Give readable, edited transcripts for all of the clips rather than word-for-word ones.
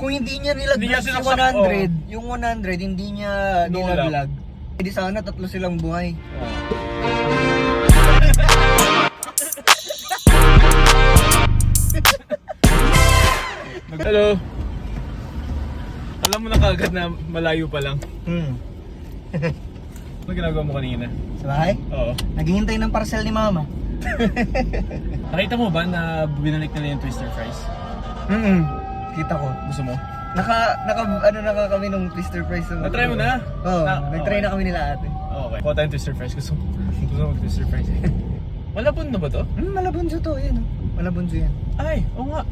Kung hindi niya nilaglag Hindi niya si sinaksak, 100, yung 100 hindi niya nilaglag. Hindi sana tatlo silang buhay. Hello. Alam mo na kagad na malayo pa lang. Ano ginagawa mo kanina? Sa bahay? Oo. Naghihintay ng parcel ni mama. Nakita mo ba na binalik nila yung Twister Fries? Kita ko. Gusto mo? Ano na kami nung Twister Fries. Na-try mo na? Oo, nag-try okay. na kami nila ate. Okay. Kuha tayong Twister Fries. Gusto mo mag-Twister Fries eh. Malabon na ba to? Malabunso to, yan. Malabunso yan. Ay, oo nga.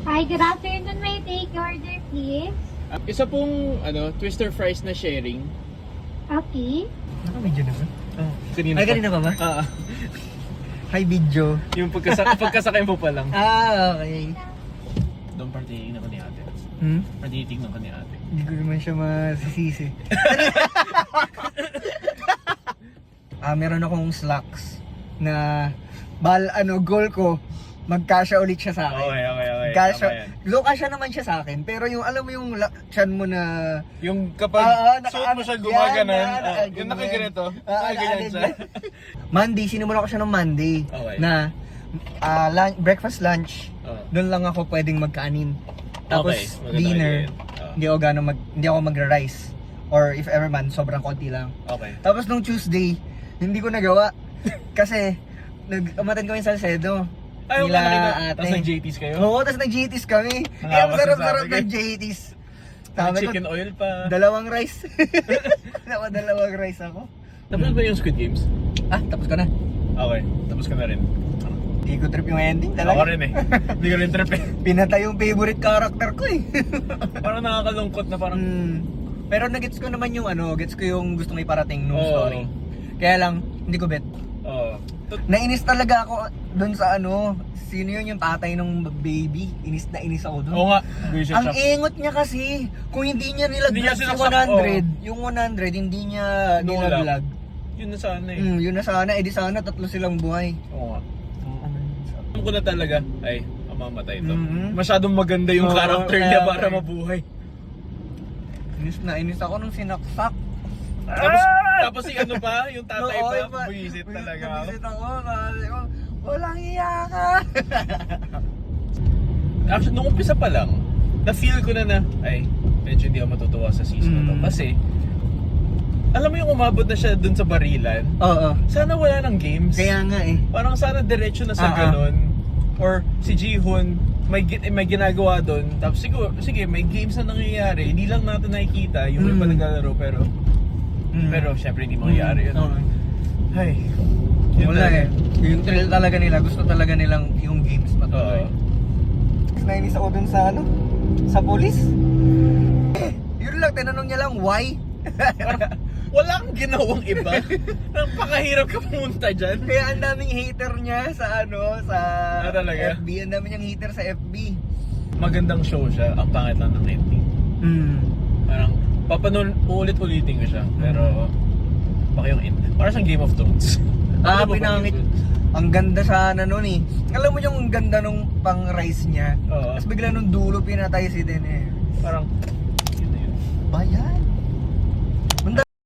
Hi, good afternoon. May take your order, please. Isa pong Twister Fries na sharing. Okay. Naka-video na ba? Kanina Ay, kanina pa ba? Hi, video. Yung pagkasakay mo pa lang. Okay. Doon partitignan ko ni ate. Partitignan ko ni ate. Hindi ko naman siya masisisi. Meron akong slacks na goal ko, mag-casha ulit siya sa akin. Okay. Casha, Tama yan. kasha naman siya sa akin, pero yung alam mo yung chan mo na Yung kapag suot mo siya gumaganon, yung nakiganito, nakaganyan siya. Monday, sinimula ko siya ng Monday Okay. na breakfast, lunch, doon lang ako pwedeng magkanin. Tapos Okay, maganda dinner, idea yan. hindi ako magra-rice. Or if ever man, sobrang konti lang. Okay. Tapos nung Tuesday, hindi ko nagawa. Kasi, umatan kami sa Salcedo. Ay, Nila nakita. ate. Tapos nag-JT's kayo? Oo, tapos nag-JT's kami. Nangawas Kaya ang na sarap-sarap sabi ng ko. JT's. May Sabi ko, chicken oil pa. dalawang rice. Dalawang rice ako. Tapos ba yung Squid Games? Tapos ka na. Okay, tapos ka na rin. Hindi ko trip yung ending Ako talaga. rin eh. Hindi ko rin trip eh. Pinatay yung favorite character ko eh. Parang nakakalungkot na parang... Pero nagets ko naman yung gets ko yung gustong iparating nung Oo. story. Kaya lang, hindi ko bet. Oo. Nainis talaga ako dun sa sino yun yung tatay ng baby. Inis na inis ako dun. Oo nga. Vision Ang shop. ingot niya kasi, kung hindi niya Hindi niya nilaglag si sinaksak, 100, yung 100 hindi niya No nilaglag. Yun na sana eh. Yun na sana, edi sana tatlo silang buhay. Oo nga. Alam ko na talaga, ay, mamamatay to. Mhm. Masyadong maganda yung Oo, character kaya niya nga para eh. mabuhay. Inis ako nung sinaksak. Tapos si ano pa, yung tatay pa, buwisit talaga. Buwisit ako, kasi ko, walang iya ka. Actually, nung umpisa pa lang, na-feel ko na ay, medyo hindi ako matutuwa sa season na to. Kasi, alam mo yung umabot na siya dun sa barilan, Oo. sana wala ng games. Kaya nga eh. Parang sana diretso na sa ganun. Or si Ji-hoon, may ginagawa doon. Tapos sige, may games na nangyayari. Hindi lang natin nakikita yung iba naglalaro pero syempre hindi mangyayari yun. Ay. Yun Wala talaga. eh. Yung thrill talaga nila, gusto talaga nilang yung games matuloy. Oo. Nainis ako dun sa sa police. Yun lang, tinanong niya lang why. Wala kang ginawang iba. Napakahirap ka pumunta dyan. Kaya ang daming hater niya sa sa talaga? FB. Ang daming niyang hater sa FB. Magandang show siya. Ang pangit lang ng ending. Parang uulit-ulitin ko siya. Pero baka yung end. Parang siyang Game of Thrones. Ano ba Pinangit. Game of Thrones? Ang ganda sana nun eh. Alam mo yung ganda nung pang-rise niya. Oo. Tapos bigla nung dulo pinatay si Daenerys. Parang yun na yun. Bayan.